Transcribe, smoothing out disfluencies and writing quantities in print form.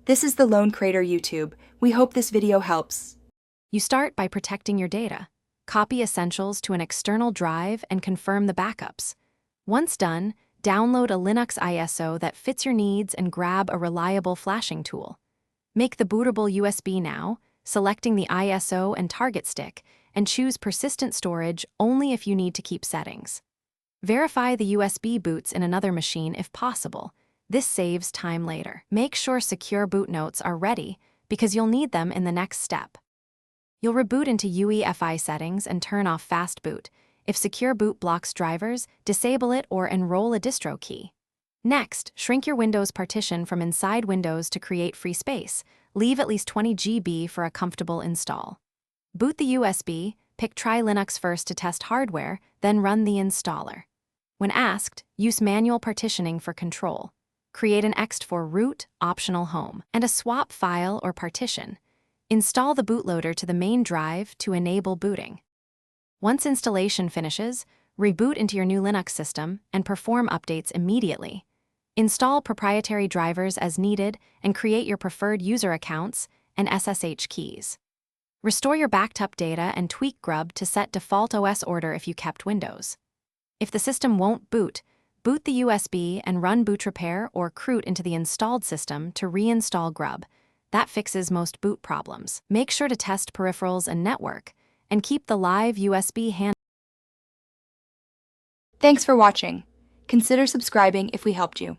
This is the Lone Crater YouTube. We hope this video helps. You start by protecting your data. Copy essentials to an external drive and confirm the backups. Once done, download a Linux ISO that fits your needs and grab a reliable flashing tool. Make the bootable USB now, selecting the ISO and target stick, and choose persistent storage only if you need to keep settings. Verify the USB boots in another machine if possible. This saves time later. Make sure secure boot notes are ready because you'll need them in the next step. You'll reboot into UEFI settings and turn off fast boot. If secure boot blocks drivers, disable it or enroll a distro key. Next, shrink your Windows partition from inside Windows to create free space. Leave at least 20 GB for a comfortable install. Boot the USB, pick Try Linux first to test hardware, then run the installer. When asked, use manual partitioning for control. Create an ext for root, optional home, and a swap file or partition. Install the bootloader to the main drive to enable booting. Once installation finishes, reboot into your new Linux system and perform updates immediately. Install proprietary drivers as needed and create your preferred user accounts and SSH keys. Restore your backed up data and tweak Grub to set default OS order if you kept Windows. If the system won't boot, boot the USB and run boot repair or croot into the installed system to reinstall Grub. That fixes most boot problems. Make sure to test peripherals and network, and keep the live USB hand. Thanks for watching. Consider subscribing if we helped you.